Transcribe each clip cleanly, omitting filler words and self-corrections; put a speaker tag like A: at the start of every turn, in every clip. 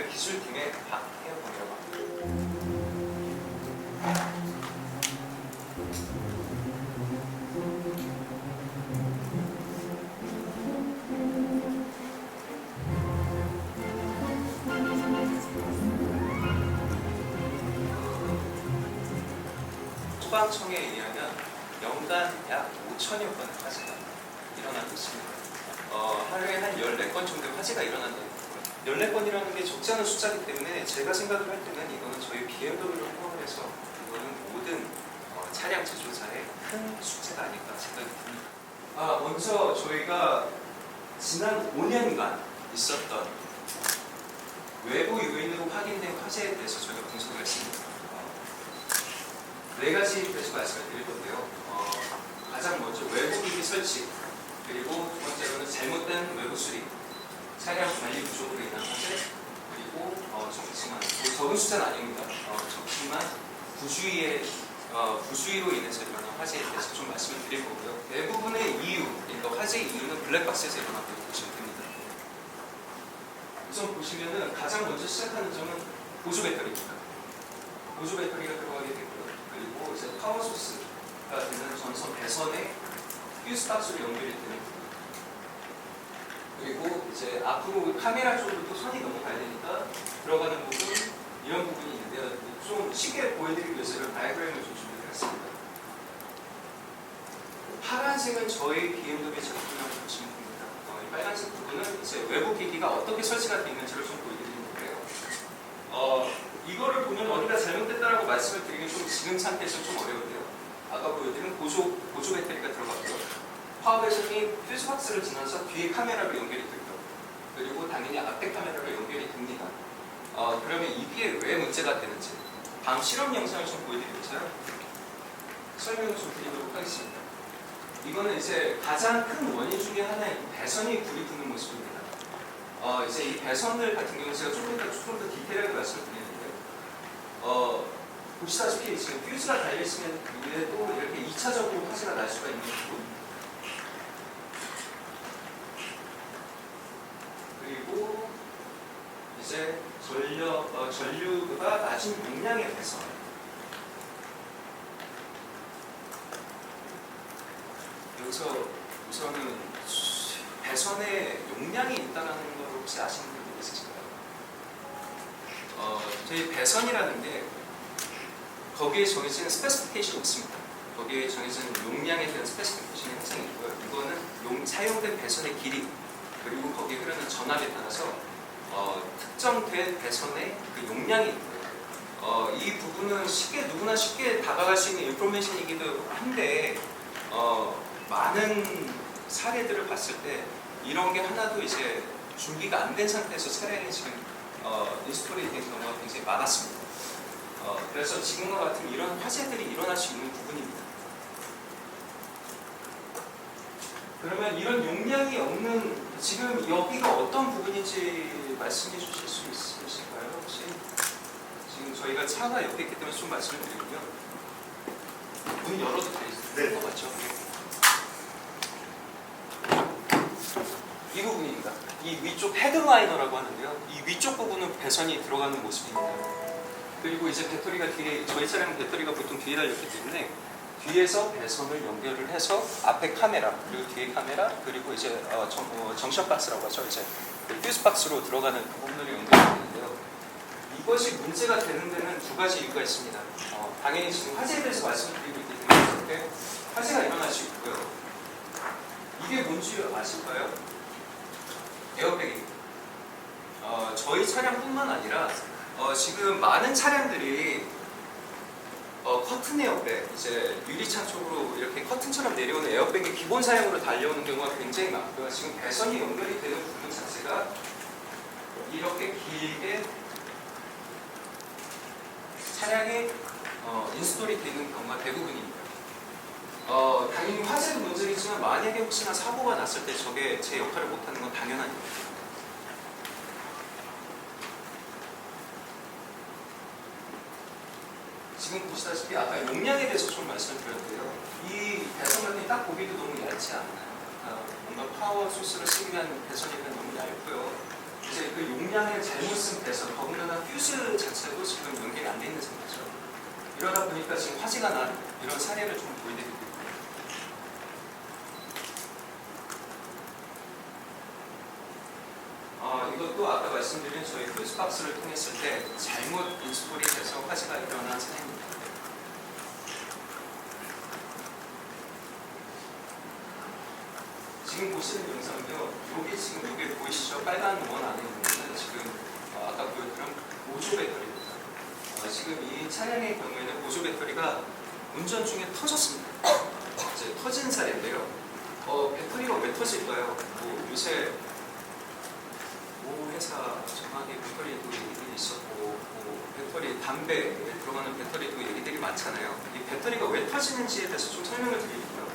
A: 저희 기술팀의 박혜원이라고 합니다. 소방청에 의하면 연간 약 5천여 건의 화재가 일어나고 있습니다. 하루에 한 14건 정도의 화재가 일어난다는 거예요. 14건이라는 게 적지 않은 숫자이기 때문에 제가 생각을 할 때는 이거는 저희 BMW를 포함을 해서 이거는 모든 차량 제조사의 큰 숙제가 아닐까 생각이 듭니다. 먼저 저희가 지난 5년간 있었던 외부 요인으로 확인된 화재에 대해서 저희가 분석을 했습니다. 4가지에 대해서 말씀을 드릴 건데요. 가장 먼저 외부 기기 설치, 그리고 두 번째로는 잘못된 외부 수리, 차량 관리 부족으로 인한 화재, 그리고 적지만 적은 숫자는 아닙니다. 적지만 부주의로 인해서 일어난 화재에 대해서 좀 말씀을 드릴 거고요. 대부분의 이유, 그러니까 화재의 이유는 블랙박스에서 일어났다고 보시면 됩니다. 우선 보시면은 가장 먼저 시작하는 점은 보조 배터리입니다. 보조 배터리가 들어가게 되고요. 그리고 이제 파워 소스가 되는 전선 배선에 퓨즈 박스로 연결이 되는 부분. 그리고 이제 앞으로 카메라 쪽으로 또 선이 넘어가야 되니까 들어가는 부분, 이런 부분이 있는데요. 좀 쉽게 보여드리기 위해서 이런 다이어그램을 좀 준비를 했습니다. 파란색은 저희 BMW 제품이라고 보시면 됩니다. 이 빨간색 부분은 이제 외부 기기가 어떻게 설치가 되어 있는지를 좀 보여드리는 건데요. 이거를 보면 어디가 잘못됐다라고 말씀을 드리긴 좀 지금 상태에서 좀 어려운데요. 아까 보여드린 보조 배터리가 들어갔고요. 파워 배선이 퓨즈 박스를 지나서 뒤에 카메라로 연결이 되고요. 그리고 당연히 앞에 카메라로 연결이 됩니다. 그러면 이게 왜 문제가 되는지 다음 실험 영상을 좀 보여드리면서요. 설명을 좀 드리도록 하겠습니다. 이거는 이제 가장 큰 원인 중에 하나인 배선이 불이 붙는 모습입니다. 이제 이 배선들 같은 경우는 제가 조금 더 디테일하게 말씀을 드리는데요. 보시다시피 지금 퓨즈가 달려있으면 위에 또 이렇게 2차적으로 화재가 날 수가 있는 부분. 그리고 이제 전류가 낮은 용량의 배선. 여기서 우선은 배선에 용량이 있다는 걸 혹시 아시는 분이 있으실까요? 저희 배선이라는 게 거기에 정해진 스페시피케이션이 있습니다. 거기에 정해진 용량에 대한 스페시피케이션이 항상 있고요. 이거는 사용된 배선의 길이, 그리고 거기에 흐르는 전압에 따라서 특정된 배선의 그 용량이 있고요. 이 부분은 누구나 쉽게 다가갈 수 있는 인포메이션이기도 한데 많은 사례들을 봤을 때 이런 게 하나도 이제 준비가 안 된 상태에서 차량이 지금 인스톨이 된 경우가 굉장히 많았습니다. 그래서 지금과 같은 이런 화재들이 일어날 수 있는 부분입니다. 그러면 이런 용량이 없는, 지금 여기가 어떤 부분인지 말씀해 주실 수 있으실까요? 혹시 지금 저희가 차가 옆에 있기 때문에 좀 말씀을 드리고요. 문 열어도 되는 것 같죠? 이 부분입니다. 이 위쪽 헤드라이너라고 하는데요. 이 위쪽 부분은 배선이 들어가는 모습입니다. 그리고 이제 배터리가 뒤에, 저희 차량은 배터리가 보통 뒤에 달렸기 때문에 뒤에서 배선을 연결을 해서 앞에 카메라, 그리고 뒤에 카메라, 그리고 이제 정션 박스라고 하죠. 이제 퓨즈 박스로 들어가는 부분들이 연결되는데요. 이것이 문제가 되는 데는 두 가지 이유가 있습니다. 당연히 지금 화재에 대해서 말씀드리고 있기 때문에 화재가 일어날 수 있고요. 이게 뭔지 아실까요? 에어백입니다. 저희 차량뿐만 아니라 지금 많은 차량들이 커튼 에어백, 이제 유리창 쪽으로 이렇게 커튼처럼 내려오는 에어백이 기본 사양으로 달려오는 경우가 굉장히 많고요. 지금 배선이 연결이 되는 부분 자체가 이렇게 길게 차량에 인스톨이 되는 경우가 대부분입니다. 당연히 화재도 문제이지만 만약에 혹시나 사고가 났을 때 저게 제 역할을 못하는 건 당연한 일입니다. 지금 보시다시피 아까 용량에 대해서 좀 말씀을 드렸는데요. 이 배선 같은 게 딱 보기도 너무 얇지 않나요? 뭔가 파워 소스를 쓰기 위한 배선이면 너무 얇고요. 이제 그 용량을 잘못 쓴 배선, 더군다나 퓨즈 자체도 지금 연결이 안 돼 있는 상태죠. 이러다 보니까 지금 화재가 난 이런 사례를 좀 보여드리고 있고요. 이것도 아까 말씀드린 저희 퓨즈박스를 통했을 때 잘못 인스톨이 돼서 화재가 일어난 사례입니다. 지금 보시는 영상은요, 여기 지금 여기 보이시죠? 빨간 원 안에 있는 거는 지금 아까 보여드린 보조 배터리입니다. 지금 이 차량의 경우에는 보조 배터리가 운전 중에 터졌습니다. 이제 터진 사례인데요. 배터리가 왜 터질까요? 요새 모 회사 전화기 배터리도 얘기들이 있었고, 배터리 담배에 들어가는 배터리도 얘기들이 많잖아요. 이 배터리가 왜 터지는지에 대해서 좀 설명을 드리고요.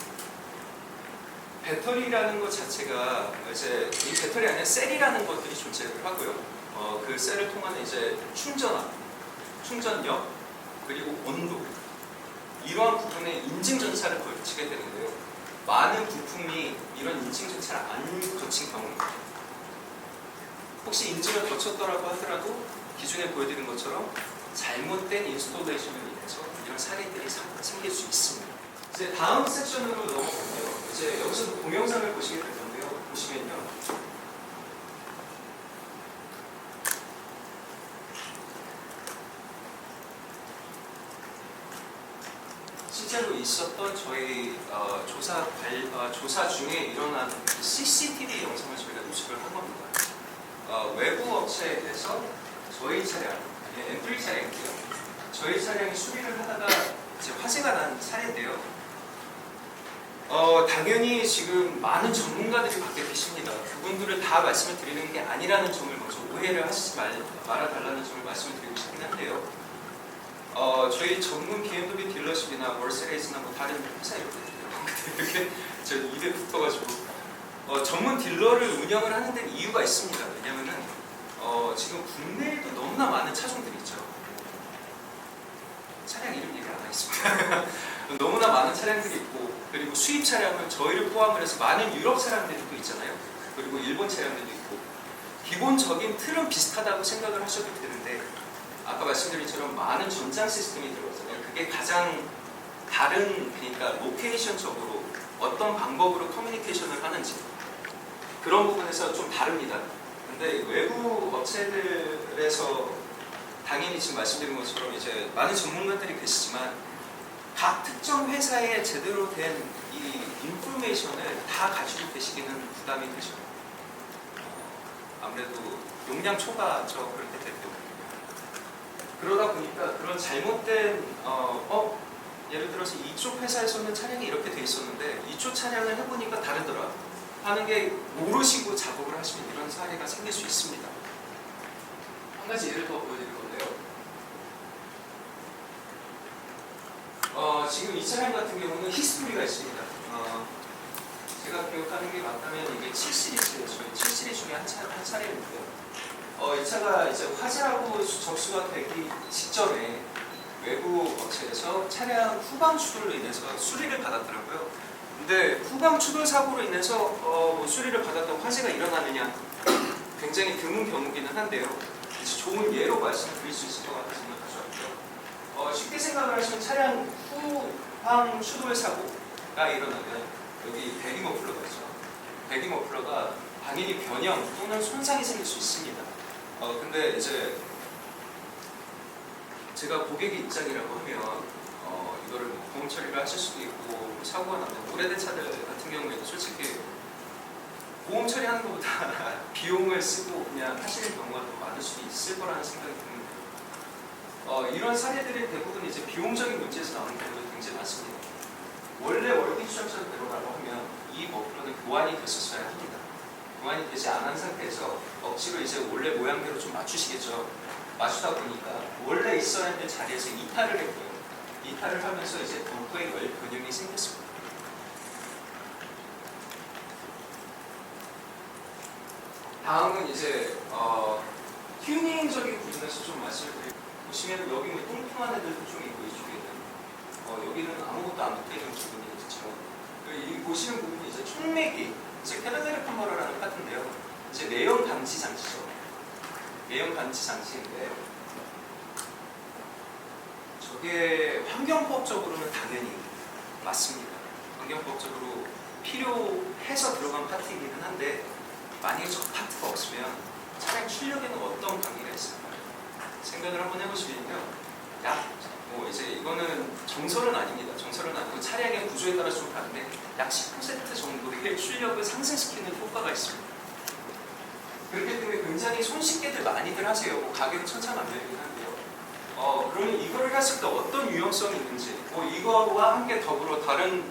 A: 배터리라는 것 자체가 이제 이 배터리 안에 셀이라는 것들이 존재를 하고요. 그 셀을 통한 이제 충전력, 그리고 온도, 이러한 부분에 인증 전차를 거치게 되는데요. 많은 부품이 이런 인증 전차를 안 거친 경우입니다. 혹시 인증을 거쳤더라고 하더라도 기존에 보여드린 것처럼 잘못된 인스톨레이션을 인해서 이런 사례들이 생길 수 있습니다. 이제 다음 섹션으로 넘어가면요. 이제 여기서도 동영상을 보시게 될 건데요. 보시면요. 실제로 있었던 저희 조사 중에 일어난 CCTV 영상을 저희가 누출을 한 겁니다. 외부 업체에서 저희 차량, M3 차량이고요. 저희 차량이 수리를 하다가 이제 화재가 난 사례인데요. 당연히 지금 많은 전문가들이 밖에 계십니다. 그분들을 다 말씀을 드리는 게 아니라는 점을 먼저 오해를 하시지 말아달라는 점을 말씀을 드리고 싶긴 한데요. 저희 전문 BMW 딜러십이나 월세레이스나 뭐 다른 회사 이렇게 저 입에 붙어가지고 전문 딜러를 운영을 하는 데는 이유가 있습니다. 왜냐면은 지금 국내에도 너무나 많은 차종들이 있죠. 차량 이름 얘기 안 하겠습니다. 너무나 많은 차량들이 있고, 그리고 수입 차량은 저희를 포함을 해서 많은 유럽 차량들이 또 있잖아요. 그리고 일본 차량들도 있고, 기본적인 틀은 비슷하다고 생각을 하셔도 되는데, 아까 말씀드린 것처럼 많은 전장 시스템이 들어가잖아요. 그게 가장 다른, 그러니까 로케이션적으로 어떤 방법으로 커뮤니케이션을 하는지 그런 부분에서 좀 다릅니다. 근데 외부 업체들에서 당연히 지금 말씀드린 것처럼 이제 많은 전문가들이 계시지만 각 특정 회사에 제대로 된 이 인포메이션을 다 가지고 계시기는 부담이 되죠. 아무래도 용량 초과죠. 그렇게 될 경우. 그러다 보니까 그런 잘못된 예를 들어서 이쪽 회사에서는 차량이 이렇게 돼 있었는데 이쪽 차량을 해보니까 다르더라 하는 게 모르시고 작업을 하시면 이런 사례가 생길 수 있습니다. 한 가지 예를 더 보여드릴 건데요. 지금 이 차량 같은 경우는 히스토리가 있습니다. 제가 기억하는 게 맞다면 이게 7시리즈예요. 저희 7시리즈 중에 한 차례인데요. 이 차가 이제 화재라고 접수가 되기 직전에 외부 업체에서 차량 후방 추돌로 인해서 수리를 받았더라고요. 근데 후방 추돌 사고로 인해서 수리를 받았던 화재가 일어나느냐 굉장히 드문 경우기는 한데요. 좋은 예로 말씀을 드릴 수 있을 것 같아서 가져왔고요. 쉽게 생각을 하시면 차량 후방 추돌 사고가 일어나면 여기 배기 머플러가 있죠. 배기 머플러가 당연히 변형 또는 손상이 생길 수 있습니다. 근데 이제 제가 고객의 입장이라고 하면 이거를 뭐 보험 처리를 하실 수도 있고 사고가 나면 오래된 차들 같은 경우에도 솔직히 보험 처리하는 것보다 비용을 쓰고 그냥 하시는 경우가 더 많을 수도 있을 거라는 생각이 듭니다. 이런 사례들이 대부분 이제 비용적인 문제에서 나오는 경우가 굉장히 많습니다. 원래 월기 추정서대로라고 하면 이 머플러는 교환이 됐었어야 합니다. 교환이 되지 않은 상태에서 억지로 이제 원래 모양대로 좀 맞추시겠죠. 맞추다 보니까 원래 있어야 하는 자리에서 이탈을 했고요. 이탈을 하면서 이제 덤퍼의 열 변형이 생겼습니다. 다음은 이제 튜닝적인 부분에서 좀 말씀을 드리고, 보시면 여기 뭐 뚱뚱한 애들도 좀 있고 이쪽에는 여기는 아무것도 안 붙어있는 부분이 있죠. 이 보시는 부분이 이제 촉매기, 이제 페르데르 카메라라는 파트인데요. 이제 내연 방지 장치죠. 매연 감지 장치인데 저게 환경법적으로는 당연히 맞습니다. 환경법적으로 필요해서 들어간 파트이기는 한데 만약에 저 파트가 없으면 차량 출력에는 어떤 관계가 있을까요? 생각을 한번 해보시면요. 뭐 이제 이거는 정설은 아닙니다. 정설은 아니고 차량의 구조에 따라 좀 다른데 약 10% 정도의 출력을 상승시키는 효과가 있습니다. 그렇기 때문에 굉장히 손쉽게들 많이들 하세요. 뭐 가격은 천차만별이긴 한데요. 그러면 이거를 했을 때 어떤 유용성이 있는지 뭐 이거와 함께 더불어 다른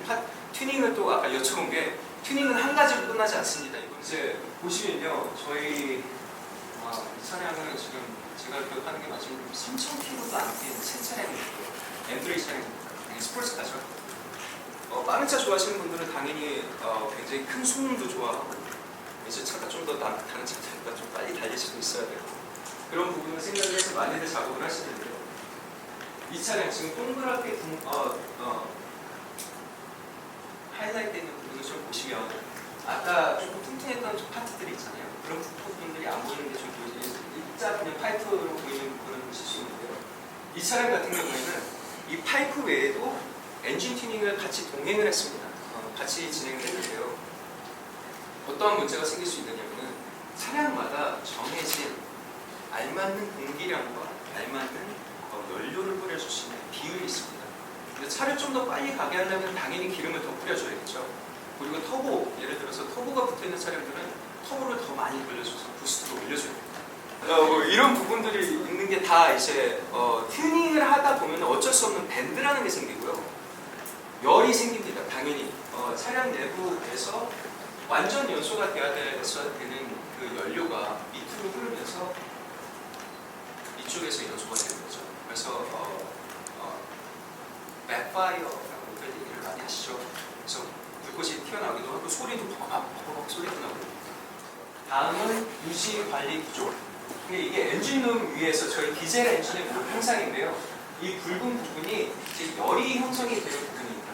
A: 튜닝을 또 아까 여쭤본 게 튜닝은 한 가지로 끝나지 않습니다. 이거 이제 보시면요. 저희 이 차량은 지금 제가 기억하는 게 맞으면 3,000km도 안 뛴 새 차량이고요. M3 차량입니다. 스포츠카죠. 빠른 차 좋아하시는 분들은 당연히 굉장히 큰 소음도 좋아하고 이제 차가 좀 더 다른 차들보다 좀 빨리 달릴 수도 있어야 되고 그런 부분을 생각을 해서 많이들 작업을 하시는데요. 이 차량 지금 동그랗게 하이라이트 있는 부분을 좀 보시면 아까 조금 퉁퉁했던 파트들이 있잖아요. 그런 부분들이 안 보이는 게 좀 보이시죠? 일자 그냥 파이프로 보이는 부분을 보실 수 있는데요. 이 차량 같은 경우에는 이 파이프 외에도 엔진 튜닝을 같이 동행을 했습니다. 같이 진행을 했는데요. 어떠한 문제가 생길 수 있느냐면 차량마다 정해진 알맞는 공기량과 알맞는 연료를 뿌려줄 수 있는 비율이 있습니다. 근데 차를 좀 더 빨리 가게 하려면 당연히 기름을 더 뿌려줘야겠죠. 그리고 터보, 예를 들어서 터보가 붙어있는 차량들은 터보를 더 많이 돌려줘서 부스트로 올려줘야 됩니다. 뭐 이런 부분들이 있는 게 다 이제 튜닝을 하다 보면 어쩔 수 없는 밴드라는 게 생기고요. 열이 생깁니다. 당연히 차량 내부에서 완전 연소가 돼야 되는 그 연료가 밑으로 흐르면서 이쪽에서 연소가 되는 거죠. 그래서 백파이어라고 얘기를 많이 하시죠. 그래서 불꽃이 튀어나오기도 하고 소리도 버벅버벅 소리도 나고. 다음은 유지 관리 구조. 이게 엔진룸 위에서 저희 디젤 엔진의 형상인데요. 이 붉은 부분이 이제 열이 형성이 되는 부분입니다.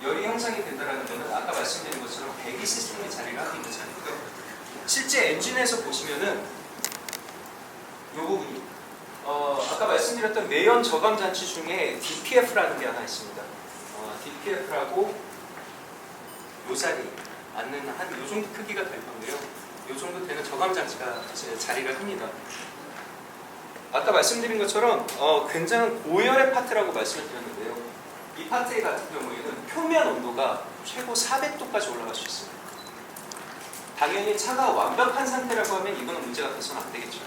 A: 열이 형성이 된다는 것은 아까 말씀드린 것처럼 배기 시스템의 자리를 하고 있는 자리고요. 실제 엔진에서 보시면은 이 부분이 아까 말씀드렸던 매연 저감 장치 중에 DPF라는 게 하나 있습니다. DPF라고 이 자리 앉는 한 이 정도 크기가 될 건데요. 이 정도 되는 저감 장치가 이제 자리를 합니다. 아까 말씀드린 것처럼 굉장히 고열의 파트라고 말씀을 드렸는데요. 이 파트 같은 경우에는 표면 온도가 최고 400도까지 올라갈 수 있습니다. 당연히 차가 완벽한 상태라고 하면 이거는 문제가 돼서는 안 되겠죠.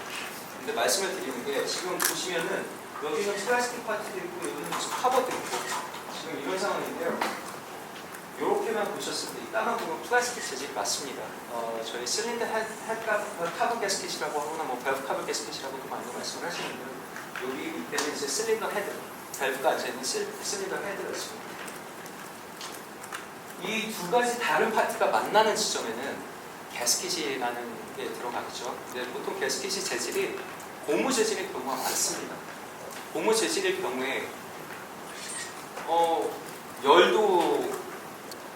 A: 근데 말씀을 드리는 게 지금 보시면은 여기는 플라스틱 파트도 있고 여기는 무슨 커버도 있고 지금 이런 상황인데요. 이렇게만 보셨을 때 이 까만 부분 플라스틱 재질이 맞습니다. 저희 실린더 카본 가스켓이라고 하거나 뭐 밸브 카본 가스켓이라고도 많이 말씀을 하시는데요. 여기 밑에는 이제 실린더 헤드, 밸브가 앉아있는 실린더 헤드가 있습니다. 이 두 가지 다른 파트가 만나는 지점에는 가스켓이라는 게 들어가겠죠. 근데 보통 가스켓이 재질이 고무 재질의 경우가 많습니다. 고무 재질의 경우에 열도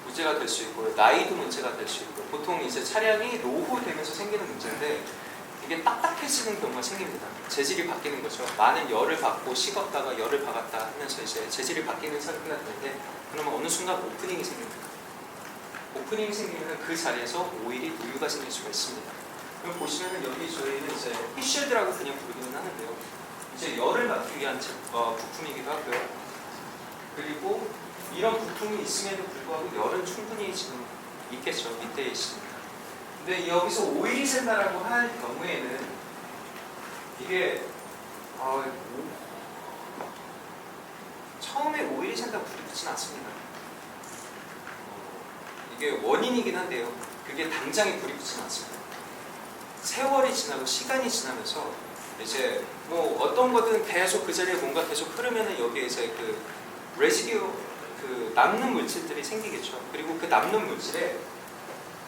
A: 문제가 될 수 있고요. 나이도 문제가 될 수 있고요. 보통 이제 차량이 노후되면서 생기는 문제인데 이게 딱딱해지는 경우가 생깁니다. 재질이 바뀌는 거죠. 많은 열을 받고 식었다가 열을 박았다 하면서 이제 재질이 바뀌는 상태가 되는데 그러면 어느 순간 오프닝이 생깁니다. 오프닝이 생기면 그 자리에서 오일이 누유가 생길 수가 있습니다. 그럼 보시면은 여기 저희는 이제 피쉬드라고 그냥 부르기는 하는데요. 이제 열을 받기 위한 부품이기도 하고요. 그리고 이런 부품이 있음에도 불구하고 열은 충분히 지금 있겠죠. 밑에 있습니다. 근데 여기서 오일이 샌다라고 할 경우에는 이게 처음에 오일이 샌다고 불이 붙진 않습니다. 이게 원인이긴 한데요. 그게 당장에 불이 붙진 않습니다. 세월이 지나고 시간이 지나면서 이제 뭐 어떤 거든 계속 그 자리에 뭔가 계속 흐르면은 여기에 이제 그 레지듀 그 남는 물질들이 생기겠죠. 그리고 그 남는 물질에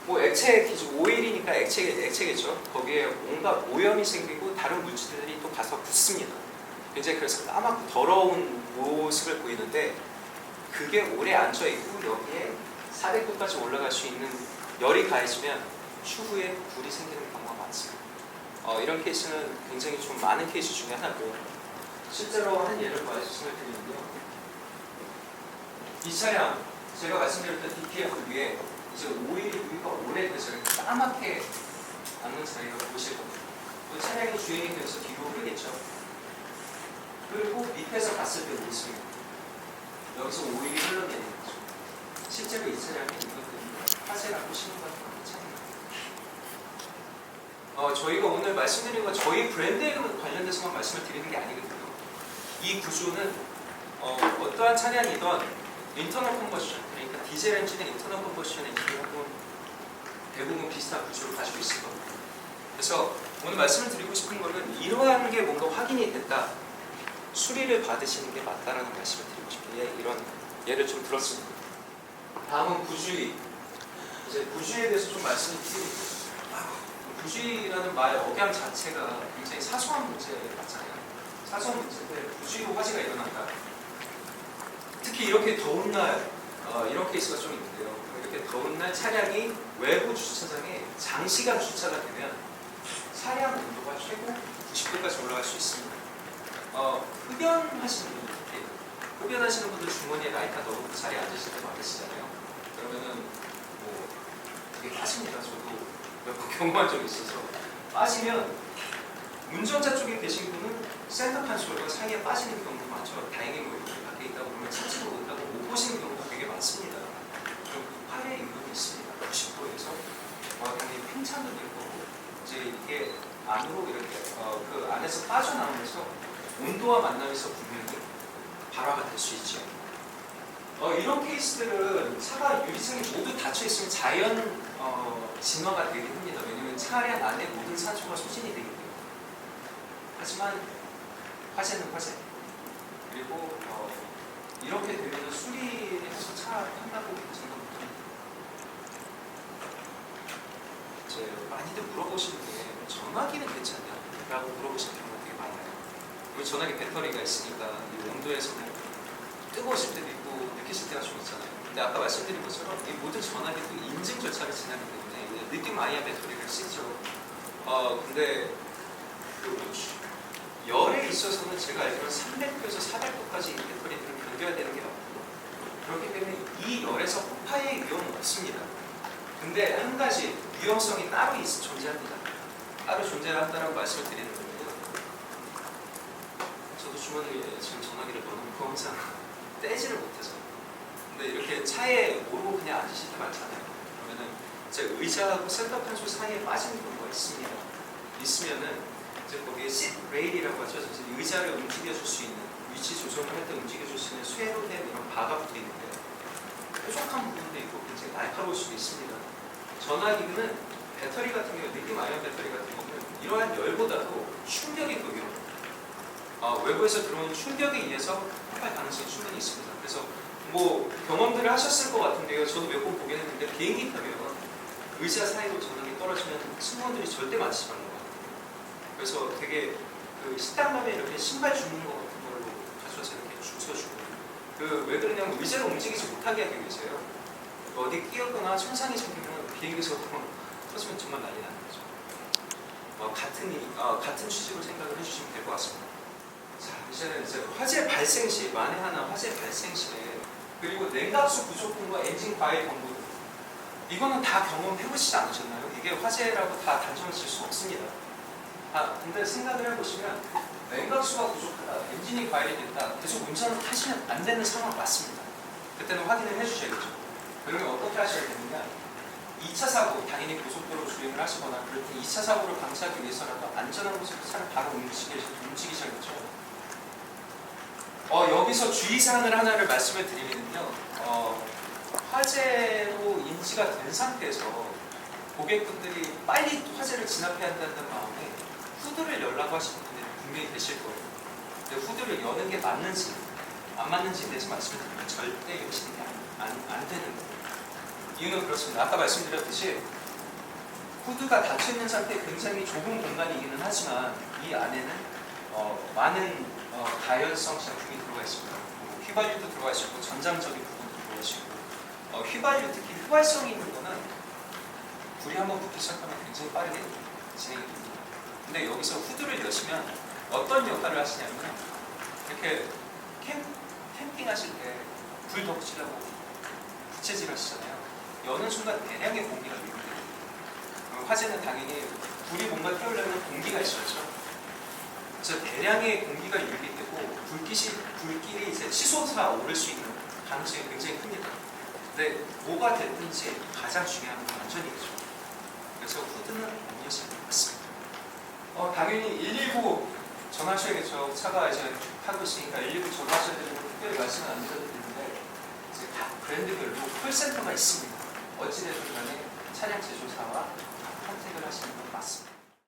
A: 뭐 액체 기준 오일이니까 액체겠죠. 거기에 온갖 오염이 생기고 다른 물질들이 또 가서 붙습니다. 굉장히 그래서 까맣고 더러운 모습을 보이는데 그게 오래 앉아 있고 여기에 400도까지 올라갈 수 있는 열이 가해지면 추후에 불이 생기는 경우가 많습니다. 이런 케이스는 굉장히 좀 많은 케이스 중에 하나고요. 실제로 한 예를 말씀을 드리면요. 이 차량 제가 말씀드렸던 DPF 위에 이제 오일이 유기가 오래돼서 이렇게 까맣게 앉는 자리가 보실 겁니다. 그 차량이 주행이 되면서 뒤로 흐르겠죠. 그리고 밑에서 봤을 때 모습입니다. 여기서 오일이 흘러내리는 거죠. 실제로 이 차량이 이것들이 화재라고 신고가 들어간 차량입니다. 저희가 오늘 말씀드리는 건 저희 브랜드에 관련돼서만 말씀을 드리는 게 아니거든요. 이 구조는 어떠한 차량이든 인터널 컨버션, 그러니까 디젤 엔진의 인터널 컨버션 엔진하고 대부분 비슷한 구조를 가지고 있을 겁니다. 그래서 오늘 말씀을 드리고 싶은 거는 이러한 게 뭔가 확인이 됐다. 수리를 받으시는 게 맞다라는 말씀을 드리고 싶은데 이런 예를 좀 들었습니다. 다음은 부주의. 이제 부주의에 대해서 좀 말씀을 드리고 부주의라는 말 억양 자체가 굉장히 사소한 문제 맞잖아요. 사소한 문제인데 부주의로 화재가 일어난다. 특히 이렇게 더운 날 이런 케이스가 좀 있는데요. 이렇게 더운 날 차량이 외부 주차장에 장시간 주차가 되면 차량 온도가 최고 90도까지 올라갈 수 있습니다. 흡연하시는 분들 특히 흡연하시는 분들 주머니에 라이터 넣고 자리에 앉으실 때 많으시잖아요. 그러면은 뭐 되게 빠집니다. 저도 몇 번 경험한 적이 있어서 빠지면 운전자 쪽에 계신 분은 센터 칸솔과 사이에 빠지는 경우도 많죠. 다행히 뭐 이렇게 밖에 있다 보면 찾지도 못하고 못 보시는 경우가 되게 많습니다. 좀 파괴의 위험이 있습니다. 90도에서 당연히 팽창도 될 거고 이제 이게 안으로 이렇게 그 안에서 빠져나오면서 온도와 만나면서 분명히 발화가 될 수 있죠. 이런 케이스들은 차가 유리창이 모두 닫혀 있으면 자연 진화가 되긴 합니다. 왜냐하면 차량 안에 모든 산소가 소진이 되기 때문에. 하지만 화재는 화재. 그리고 이렇게 되면 수리해서 차 판다고 생각합니다. 이제 많이들 물어보시는 게 전화기는 괜찮냐라고 물어보시는 경우가 되게 많아요. 우리 전화기 배터리가 있으니까 이 온도에서 뜨거우실 때도 있고 느끼실 때가 좀 있잖아요. 근데 아까 말씀드린 것처럼 이 모든 전화기도 인증 절차를 지나기 때문에 리튬 아이언 배터리를 쓰죠. 근데 그 열에 있어서는 제가 알기로는 300도에서 400도까지 이 배터리들을 견뎌야 되는 게 맞고 그렇기 때문에 이 열에서 폭파의 위험은 없습니다. 근데 한 가지 위험성이 따로 존재합니다. 따로 존재한다는 말씀을 드리는 건데요. 저도 주머니에 지금 전화기를 넣어놓고 항상 떼지를 못해서 근데 이렇게 차에 모르고 그냥 앉으실 때 많잖아요. 그러면은 제 의자하고 센터 칸솔 사이에 빠지는 경우가 있습니다. 있으면은 이제 거기에 시트 레일이라고 하죠. 의자를 움직여줄 수 있는 위치 조정을 할 때 움직여줄 수 있는 쇠로 된 이런 바가 붙어 있는데 뾰족한 부분도 있고 굉장히 날카로울 수도 있습니다. 전화기는 배터리 같은 경우, 리튬 아이언 배터리 같은 경우는 이러한 열보다도 충격이 더 위험해요. 외부에서 들어오는 충격에 의해서 폭발 가능성이 충분히 있습니다. 그래서 뭐 경험들을 하셨을 것 같은데요. 저도 몇 번 보긴 했는데 비행기 타면 의자 사이로 전원이 떨어지면 승무원들이 절대 맞지 않는 것 같아요. 그래서 되게 그 식당 가면 이렇게 신발 주는 것 같은 걸로 가져와서 이렇게 줄 서주고 왜 그러냐면 의자를 움직이지 못하게 하기 위해서요. 어디 끼었거나 손상이 생기면 비행기에서 터지면 정말 난리 나는 거죠. 같은 취지로 생각을 해주시면 될 것 같습니다. 자, 이제는 화재 발생 시, 만에 하나 화재 발생 시에 그리고 냉각수 부족분과 엔진 과열 경고 이거는 다 경험해보시지 않으셨나요? 이게 화재라고 다 단정을 지을 수 없습니다. 근데 생각을 해보시면 냉각수가 부족하다, 엔진이 과열이 됐다, 계속 운전을 하시면 안 되는 상황 맞습니다. 그때는 확인을 해주셔야겠죠. 그러면 어떻게 하셔야 되느냐? 2차 사고, 당연히 고속도로 주행을 하시거나 그럴 때 2차 사고를 방지하기 위해서라도 안전한 곳에서 차를 바로 움직이셔야겠죠. 여기서 주의사항을 하나를 말씀을 드리면요. 화재로 인지가 된 상태에서 고객분들이 빨리 화재를 진압해야 한다는 마음에 후드를 열라고 하시는 분들이 분명히 계실 거예요. 근데 후드를 여는 게 맞는지 안 맞는지에 대해서 말씀을 드리면 절대 여시는 게 안 되는 거예요. 이유는 그렇습니다. 아까 말씀드렸듯이 후드가 닫혀있는 상태에 굉장히 좁은 공간이기는 하지만 이 안에는 많은 가연성 제품이 들어가 있습니다. 휘발유도 들어가 있고 전장적인 부분도 들어가 있고 휘발유 특히 휘발성이 있는 거는 불이 한번 붙기 시작하면 굉장히 빠르게 진행이 됩니다. 근데 여기서 후드를 여시면 어떤 역할을 하시냐면요. 이렇게 캠핑 하실 때 불 덮으시라고 부채질 하시잖아요. 여는 순간 대량의 공기가 밀립니다. 화재는 당연히 불이 뭔가 태우려면 공기가 있어야죠. 그래서 대량의 공기가 유입이 되고 불길이 이제 치솟아 오를 수 있는 가능성이 굉장히 큽니다. 근데 뭐가 됐든지 가장 중요한 건 안전이죠. 그래서 후드는 안 여시는 것 같습니다. 당연히 119 전화하셔야겠죠. 차가 이제 타고 있으니까 119 전화하셔야 되는 거 특별히 말씀은 안 드려도 되는데 이제 각 브랜드별로 콜센터가 있습니다. 어찌됐든 간에 차량 제조사와 컨택을 하시는 건 맞습니다.